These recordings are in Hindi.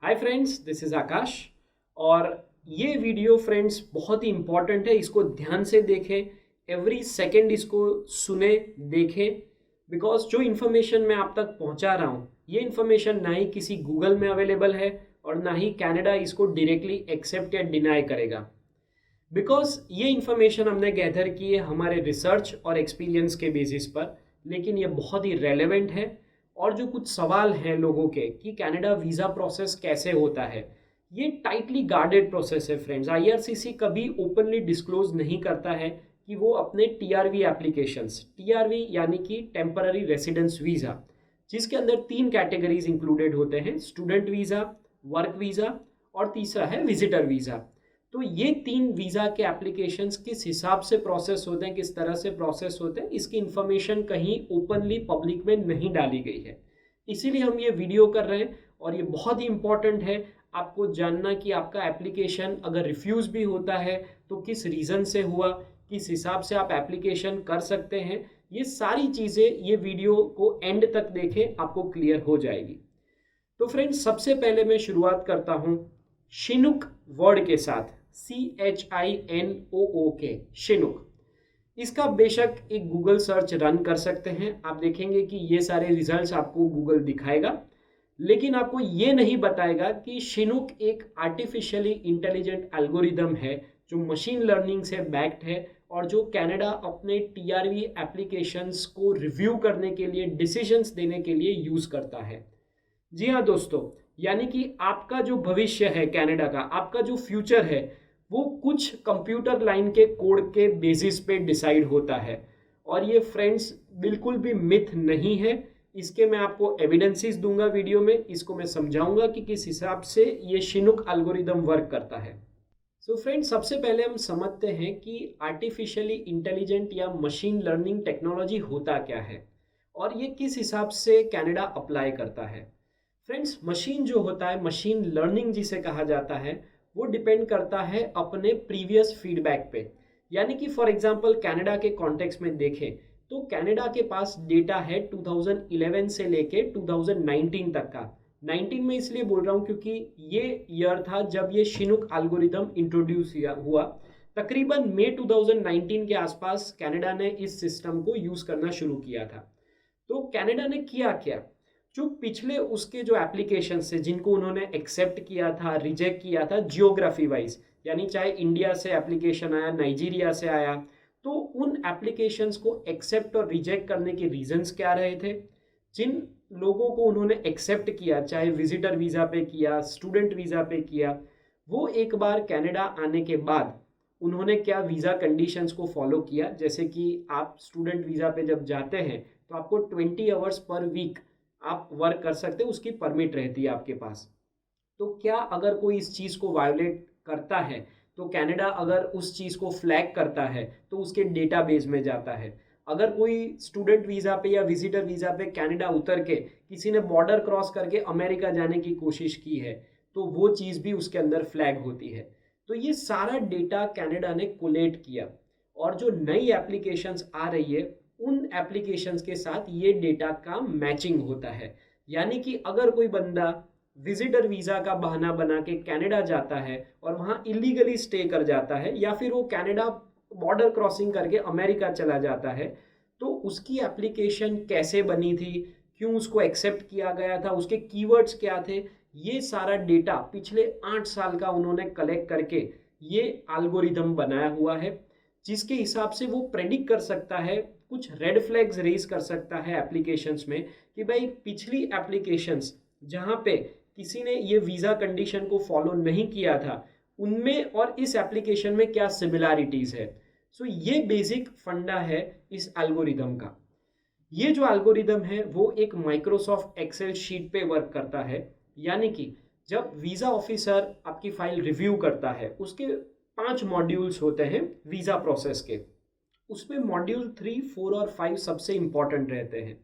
हाय फ्रेंड्स, दिस इज़ आकाश। और ये वीडियो फ्रेंड्स बहुत ही इम्पॉर्टेंट है, इसको ध्यान से देखें। एवरी सेकंड इसको सुने, देखें। बिकॉज जो इन्फॉर्मेशन मैं आप तक पहुंचा रहा हूँ, ये इन्फॉर्मेशन ना ही किसी गूगल में अवेलेबल है और ना ही कनाडा इसको डायरेक्टली एक्सेप्ट या डिनाई करेगा। बिकॉज ये इन्फॉर्मेशन हमने गैदर की है हमारे रिसर्च और एक्सपीरियंस के बेसिस पर, लेकिन ये बहुत ही रेलेवेंट है। और जो कुछ सवाल हैं लोगों के कि कनाडा वीज़ा प्रोसेस कैसे होता है, ये टाइटली गार्डेड प्रोसेस है फ्रेंड्स। आईआरसीसी कभी ओपनली डिस्क्लोज नहीं करता है कि वो अपने टीआरवी एप्लीकेशंस, टीआरवी यानी कि टेम्पररी रेसिडेंस वीज़ा, जिसके अंदर तीन कैटेगरीज इंक्लूडेड होते हैं: स्टूडेंट वीज़ा, वर्क वीज़ा और तीसरा है विजिटर वीज़ा। तो ये तीन वीज़ा के एप्लीकेशंस किस हिसाब से प्रोसेस होते हैं, किस तरह से प्रोसेस होते हैं, इसकी इंफॉर्मेशन कहीं ओपनली पब्लिक में नहीं डाली गई है। इसीलिए हम ये वीडियो कर रहे हैं और ये बहुत ही इंपॉर्टेंट है आपको जानना कि आपका एप्लीकेशन अगर रिफ्यूज़ भी होता है तो किस रीज़न से हुआ, किस हिसाब से आप एप्लीकेशन कर सकते हैं। ये सारी चीज़ें ये वीडियो को एंड तक देखें, आपको क्लियर हो जाएगी। तो फ्रेंड्स, सबसे पहले मैं शुरुआत करता हूँ शिनुक वर्ड के साथ। CHINOOK, Chinook. इसका बेशक एक गूगल सर्च रन कर सकते हैं, आप देखेंगे कि ये सारे रिजल्ट्स आपको गूगल दिखाएगा, लेकिन आपको ये नहीं बताएगा कि शिनुक एक आर्टिफिशियली इंटेलिजेंट एल्गोरिदम है जो मशीन लर्निंग से बैक्ड है और जो कनाडा अपने टीआरवी एप्लीकेशंस को रिव्यू करने के लिए, डिसीजंस देने के लिए यूज़ करता है। जी हाँ दोस्तों, यानी कि आपका जो भविष्य है कनाडा का, आपका जो फ्यूचर है, वो कुछ कंप्यूटर लाइन के कोड के बेसिस पे डिसाइड होता है। और ये फ्रेंड्स बिल्कुल भी मिथ नहीं है। इसके मैं आपको एविडेंसेस दूंगा वीडियो में, इसको मैं समझाऊंगा कि किस हिसाब से ये शिनुक एल्गोरिदम वर्क करता है। सो फ्रेंड्स, सबसे पहले हम समझते हैं कि आर्टिफिशियली इंटेलिजेंट या मशीन लर्निंग टेक्नोलॉजी होता क्या है और ये किस हिसाब से कनाडा अप्लाई करता है। फ्रेंड्स, मशीन जो होता है, मशीन लर्निंग जिसे कहा जाता है, वो डिपेंड करता है अपने प्रीवियस फीडबैक पे। यानी कि फॉर एग्जांपल कनाडा के कॉन्टेक्स्ट में देखें तो कनाडा के पास डेटा है 2011 से लेके 2019 तक का। 19 में इसलिए बोल रहा हूँ क्योंकि ये ईयर था जब ये शिनुक एल्गोरिदम इंट्रोड्यूस हुआ। तकरीबन मई 2019 के आसपास कनाडा ने इस सिस्टम को यूज़ करना शुरू किया था। तो कनाडा ने किया क्या, जो पिछले उसके जो एप्लीकेशन से जिनको उन्होंने एक्सेप्ट किया था, रिजेक्ट किया था जियोग्राफी वाइज, यानी चाहे इंडिया से एप्लीकेशन आया, नाइजीरिया से आया, तो उन एप्लीकेशंस को एक्सेप्ट और रिजेक्ट करने के रीजंस क्या रहे थे। जिन लोगों को उन्होंने एक्सेप्ट किया, चाहे विजिटर वीज़ा पे किया, स्टूडेंट वीज़ा पे किया, वो एक बार कनाडा आने के बाद उन्होंने क्या वीज़ा कंडीशंस को फॉलो किया। जैसे कि आप स्टूडेंट वीज़ा पे जब जाते हैं तो आपको 20 आवर्स पर वीक आप वर्क कर सकते हैं, उसकी परमिट रहती है आपके पास। तो क्या अगर कोई इस चीज़ को वायोलेट करता है तो कनाडा अगर उस चीज़ को फ्लैग करता है तो उसके डेटाबेस में जाता है। अगर कोई स्टूडेंट वीज़ा पे या विजिटर वीज़ा पे कनाडा उतर के किसी ने बॉर्डर क्रॉस करके अमेरिका जाने की कोशिश की है तो वो चीज़ भी उसके अंदर फ्लैग होती है। तो ये सारा डेटा कनाडा ने कोलेट किया और जो नई एप्लीकेशंस आ रही है उन एप्लीकेशंस के साथ ये डेटा का मैचिंग होता है। यानी कि अगर कोई बंदा विजिटर वीज़ा का बहाना बना के कनाडा जाता है और वहाँ इलीगली स्टे कर जाता है, या फिर वो कनाडा बॉर्डर क्रॉसिंग करके अमेरिका चला जाता है, तो उसकी एप्लीकेशन कैसे बनी थी, क्यों उसको एक्सेप्ट किया गया था, उसके कीवर्ड्स क्या थे, ये सारा डेटा पिछले 8 साल का उन्होंने कलेक्ट करके ये एल्गोरिदम बनाया हुआ है, जिसके हिसाब से वो प्रेडिक्ट कर सकता है, कुछ रेड फ्लैग्स रेज कर सकता है एप्लीकेशंस में कि भाई पिछली एप्लीकेशंस जहाँ पे किसी ने ये वीज़ा कंडीशन को फॉलो नहीं किया था, उनमें और इस एप्लीकेशन में क्या सिमिलैरिटीज़ है। सो ये बेसिक फंडा है इस एल्गोरिदम का। ये जो एल्गोरिदम है वो एक माइक्रोसॉफ्ट एक्सेल शीट पे वर्क करता है। यानी कि जब वीज़ा ऑफिसर आपकी फाइल रिव्यू करता है, उसके 5 मॉड्यूल्स होते हैं वीज़ा प्रोसेस के। उसमें मॉड्यूल 3, 4 और 5 सबसे इंपॉर्टेंट रहते हैं।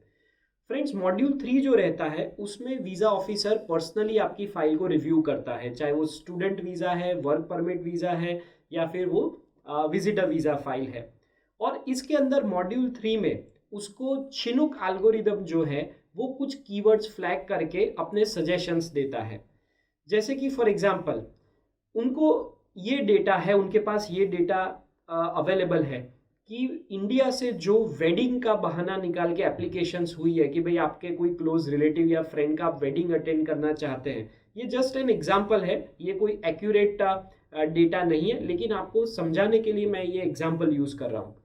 फ्रेंड्स, मॉड्यूल 3 जो रहता है उसमें वीज़ा ऑफिसर पर्सनली आपकी फ़ाइल को रिव्यू करता है, चाहे वो स्टूडेंट वीज़ा है, वर्क परमिट वीज़ा है, या फिर वो विजिटर वीज़ा फाइल है। और इसके अंदर मॉड्यूल 3 में उसको चिनुक एल्गोरिदम जो है वो कुछ कीवर्ड्स फ्लैग करके अपने सजेशंस देता है। जैसे कि फॉर एग्जांपल उनको ये डेटा है, उनके पास ये डेटा अवेलेबल है कि इंडिया से जो वेडिंग का बहाना निकाल के एप्लीकेशंस हुई है कि भाई आपके कोई क्लोज रिलेटिव या फ्रेंड का वेडिंग अटेंड करना चाहते हैं, ये जस्ट एन एग्जांपल है, ये कोई एक्यूरेट डेटा नहीं है, लेकिन आपको समझाने के लिए मैं ये एग्जांपल यूज कर रहा हूँ।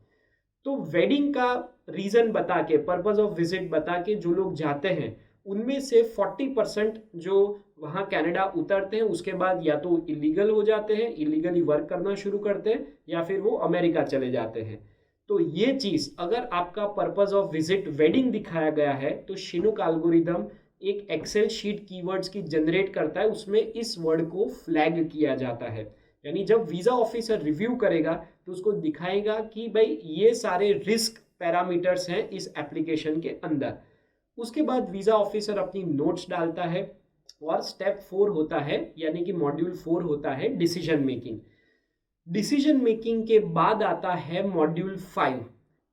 तो वेडिंग का रीजन बता के, पर्पस ऑफ विजिट बता के जो लोग जाते हैं, उनमें से 40% जो वहाँ कनाडा उतरते हैं उसके बाद या तो इलीगल हो जाते हैं, इलीगली वर्क करना शुरू करते हैं, या फिर वो अमेरिका चले जाते हैं। तो ये चीज़ अगर आपका पर्पस ऑफ विजिट वेडिंग दिखाया गया है तो शिनुक एल्गोरिदम एक एक्सेल शीट कीवर्ड्स की जनरेट करता है, उसमें इस वर्ड को फ्लैग किया जाता है। यानी जब वीज़ा ऑफिसर रिव्यू करेगा तो उसको दिखाएगा कि भाई ये सारे रिस्क पैरामीटर्स हैं इस एप्लीकेशन के अंदर। उसके बाद वीज़ा ऑफिसर अपनी नोट्स डालता है और स्टेप 4 होता है, यानी कि मॉड्यूल 4 होता है डिसीजन मेकिंग। डिसीजन मेकिंग के बाद आता है मॉड्यूल 5।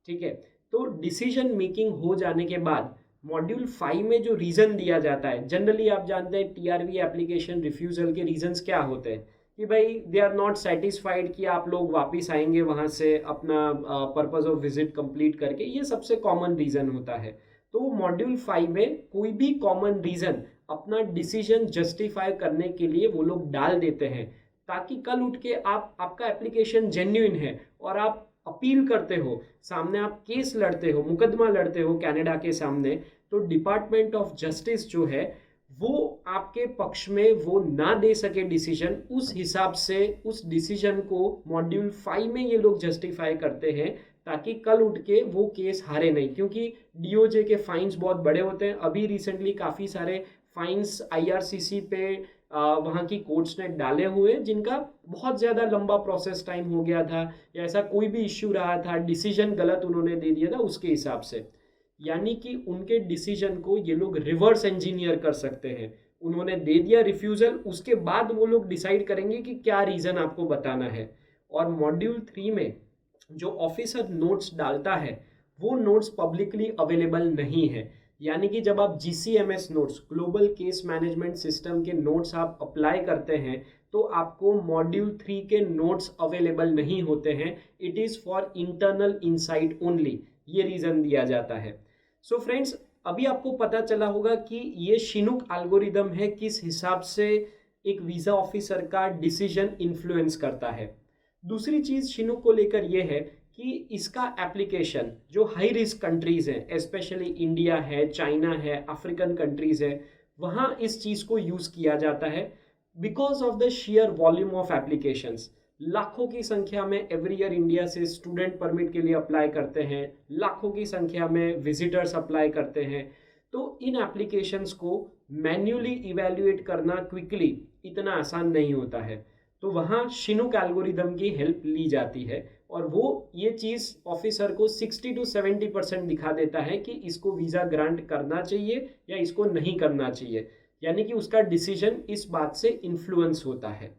ठीक है, तो डिसीजन मेकिंग हो जाने के बाद मॉड्यूल 5 में जो रीज़न दिया जाता है, जनरली आप जानते हैं टीआरवी एप्लीकेशन रिफ्यूज़ल के रीजंस क्या होते हैं कि भाई दे आर नॉट सेटिस्फाइड कि आप लोग वापस आएंगे वहाँ से अपना पर्पस ऑफ विजिट कंप्लीट करके, ये सबसे कॉमन रीज़न होता है। तो मॉड्यूल 5 में कोई भी कॉमन रीज़न अपना डिसीजन जस्टिफाई करने के लिए वो लोग डाल देते हैं, ताकि कल उठ के आपका एप्लीकेशन जेन्युइन है और आप अपील करते हो, सामने आप केस लड़ते हो, मुकदमा लड़ते हो कनाडा के सामने, तो डिपार्टमेंट ऑफ जस्टिस जो है वो आपके पक्ष में वो ना दे सके डिसीजन, उस हिसाब से उस डिसीजन को मॉड्यूल 5 में ये लोग जस्टिफाई करते हैं, ताकि कल उठ के वो केस हारे नहीं। क्योंकि डीओजे के फाइन्स बहुत बड़े होते हैं, अभी रिसेंटली काफ़ी सारे फाइन्स आईआरसीसी पे वहाँ की कोर्ट्स ने डाले हुए, जिनका बहुत ज़्यादा लंबा प्रोसेस टाइम हो गया था, या ऐसा कोई भी इश्यू रहा था, डिसीजन गलत उन्होंने दे दिया था उसके हिसाब से। यानी कि उनके डिसीजन को ये लोग रिवर्स इंजीनियर कर सकते हैं। उन्होंने दे दिया रिफ्यूज़ल, उसके बाद वो लोग डिसाइड करेंगे कि क्या रीज़न आपको बताना है। और मॉड्यूल 3 में जो ऑफिसर नोट्स डालता है वो नोट्स पब्लिकली अवेलेबल नहीं है। यानी कि जब आप GCMS notes, global case management system के नोट्स आप अप्लाई करते हैं तो आपको मॉड्यूल 3 के नोट्स अवेलेबल नहीं होते हैं। It is for internal insight only, ये रीज़न दिया जाता है। सो फ्रेंड्स, अभी आपको पता चला होगा कि ये शिनुक एल्गोरिदम है किस हिसाब से एक वीज़ा ऑफिसर का डिसीजन इन्फ्लुएंस करता है। दूसरी चीज़ शिनुक को लेकर ये है कि इसका एप्लीकेशन जो हाई रिस्क कंट्रीज़ हैं, स्पेशली इंडिया है, चाइना है, अफ्रीकन कंट्रीज़ है, वहाँ इस चीज़ को यूज़ किया जाता है because of the share volume of applications. लाखों की संख्या में एवरी ईयर इंडिया से स्टूडेंट परमिट के लिए अप्लाई करते हैं, लाखों की संख्या में विजिटर्स अप्लाई करते हैं। तो इन एप्लीकेशंस को मैन्युअली इवेल्युएट करना क्विकली इतना आसान नहीं होता है, तो वहाँ शिनुक एल्गोरिदम की हेल्प ली जाती है और वो ये चीज़ ऑफिसर को 60 to 70% दिखा देता है कि इसको वीज़ा ग्रांट करना चाहिए या इसको नहीं करना चाहिए। यानी कि उसका डिसीजन इस बात से इन्फ्लुएंस होता है।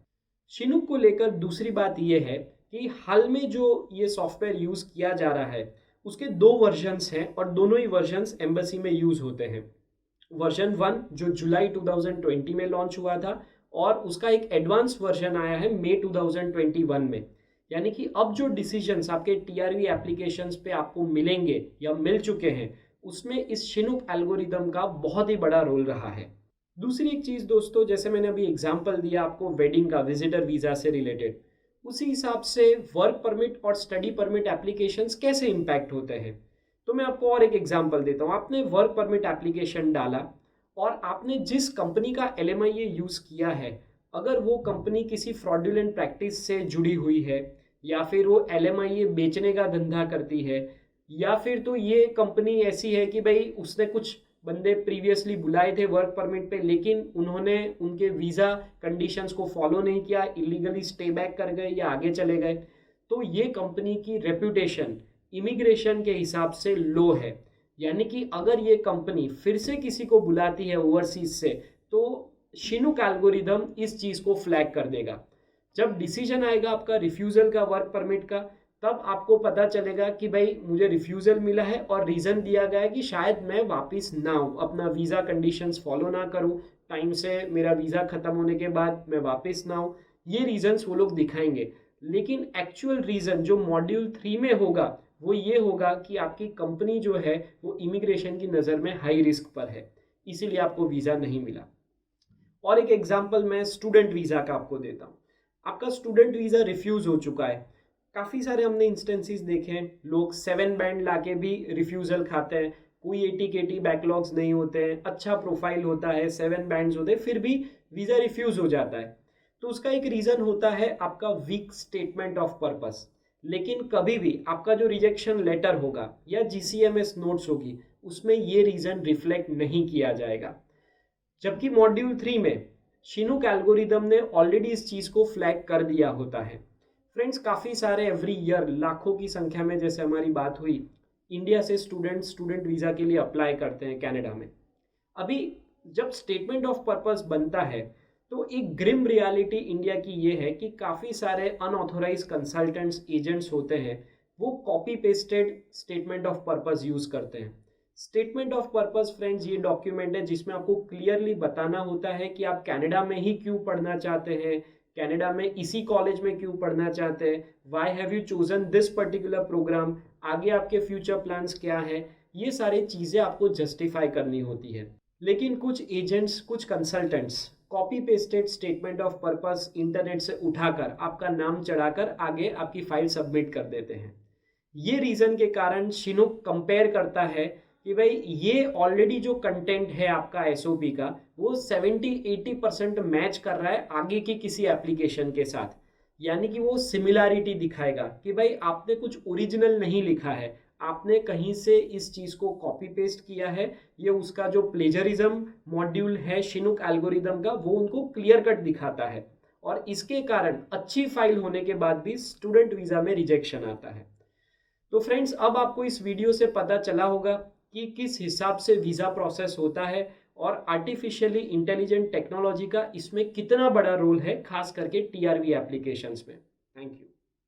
शिनुक को लेकर दूसरी बात ये है कि हाल में जो ये सॉफ्टवेयर यूज़ किया जा रहा है उसके 2 वर्जन्स हैं और दोनों ही वर्जन्स एम्बेसी में यूज़ होते हैं। वर्जन 1 जो जुलाई 2020 में लॉन्च हुआ था और उसका एक एडवांस वर्जन आया है मई 2021 में। यानी कि अब जो डिसीजंस आपके टीआरवी एप्लीकेशंस पे आपको मिलेंगे या मिल चुके हैं, उसमें इस शिनुक एल्गोरिदम का बहुत ही बड़ा रोल रहा है। दूसरी एक चीज़ दोस्तों, जैसे मैंने अभी एग्जांपल दिया आपको वेडिंग का, विजिटर वीज़ा से रिलेटेड, उसी हिसाब से वर्क परमिट और स्टडी परमिट एप्लीकेशंस कैसे इम्पैक्ट होते हैं। तो मैं आपको और एक एग्जांपल देता हूँ। आपने वर्क परमिट एप्लीकेशन डाला और आपने जिस कंपनी का LMIA यूज़ किया है, अगर वो कंपनी किसी फ्रॉडुलेंट प्रैक्टिस से जुड़ी हुई है या फिर वो LMIA बेचने का धंधा करती है, या फिर तो ये कंपनी ऐसी है कि भाई उसने कुछ बंदे प्रीवियसली बुलाए थे वर्क परमिट पे, लेकिन उन्होंने उनके वीज़ा कंडीशंस को फॉलो नहीं किया, इलीगली स्टे बैक कर गए या आगे चले गए, तो ये कंपनी की रेपुटेशन इमिग्रेशन के हिसाब से लो है। यानी कि अगर ये कंपनी फिर से किसी को बुलाती है ओवरसीज से, तो शिनुक एल्गोरिदम इस चीज़ को फ्लैग कर देगा। जब डिसीजन आएगा आपका रिफ्यूज़ल का, वर्क परमिट का, तब आपको पता चलेगा कि भाई मुझे रिफ्यूज़ल मिला है और रीज़न दिया गया है कि शायद मैं वापस ना आऊँ, अपना वीज़ा कंडीशंस फॉलो ना करूँ, टाइम से मेरा वीज़ा ख़त्म होने के बाद मैं वापस ना आऊँ, ये रीज़न्स वो लोग दिखाएंगे। लेकिन एक्चुअल रीज़न जो मॉड्यूल 3 में होगा वो ये होगा कि आपकी कंपनी जो है वो इमिग्रेशन की नज़र में हाई रिस्क पर है, इसीलिए आपको वीज़ा नहीं मिला। और एक एग्जांपल मैं स्टूडेंट वीज़ा का आपको देता हूँ। आपका स्टूडेंट वीज़ा रिफ्यूज़ हो चुका है। काफ़ी सारे हमने इंस्टेंसेस देखे हैं, लोग 7 बैंड लाके भी रिफ्यूज़ल खाते हैं। कोई 80-80 बैकलॉग्स नहीं होते हैं, अच्छा प्रोफाइल होता है, 7 बैंड्स होते हैं, फिर भी वीज़ा रिफ्यूज़ हो जाता है। तो उसका एक रीज़न होता है आपका वीक स्टेटमेंट ऑफ पर्पस। लेकिन कभी भी आपका जो रिजेक्शन लेटर होगा या जीसीएमएस नोट्स होगी, उसमें ये रीज़न रिफ्लेक्ट नहीं किया जाएगा। जबकि मॉड्यूल 3 में शिनूक एल्गोरिदम ने ऑलरेडी इस चीज़ को फ्लैग कर दिया होता है। फ्रेंड्स, काफ़ी सारे एवरी ईयर लाखों की संख्या में, जैसे हमारी बात हुई, इंडिया से स्टूडेंट वीज़ा के लिए अप्लाई करते हैं कनाडा में। अभी जब स्टेटमेंट ऑफ पर्पस बनता है तो एक ग्रिम रियलिटी इंडिया की ये है कि काफ़ी सारे अनऑथोराइज कंसल्टेंट्स एजेंट्स होते हैं, वो copy pasted statement of purpose use करते हैं। स्टेटमेंट ऑफ पर्पस फ्रेंड्स ये डॉक्यूमेंट है जिसमें आपको क्लियरली बताना होता है कि आप कनाडा में ही क्यों पढ़ना चाहते हैं, कनाडा में इसी कॉलेज में क्यों पढ़ना चाहते हैं, why have you chosen this particular programme, आगे आपके फ्यूचर प्लान्स क्या है, ये सारी चीज़ें आपको जस्टिफाई करनी होती है। लेकिन कुछ एजेंट्स, कुछ consultants copy pasted statement of purpose internet से उठाकर आपका नाम चढ़ाकर आगे आपकी फाइल सबमिट कर देते हैं। ये रीज़न के कारण शिनूक कंपेयर करता है कि भाई ये ऑलरेडी जो कंटेंट है आपका एसओपी का वो 70-80% मैच कर रहा है आगे की किसी एप्लीकेशन के साथ। यानी कि वो सिमिलैरिटी दिखाएगा कि भाई आपने कुछ ओरिजिनल नहीं लिखा है, आपने कहीं से इस चीज़ को कॉपी पेस्ट किया है। ये उसका जो प्लेजरिज्म मॉड्यूल है शिनूक एल्गोरिदम का, वो उनको क्लियर कट दिखाता है। और इसके कारण अच्छी फाइल होने के बाद भी स्टूडेंट वीज़ा में रिजेक्शन आता है। तो फ्रेंड्स, अब आपको इस वीडियो से पता चला होगा कि किस हिसाब से वीज़ा प्रोसेस होता है और आर्टिफिशियली इंटेलिजेंट टेक्नोलॉजी का इसमें कितना बड़ा रोल है, खास करके टीआरवी एप्लीकेशंस में।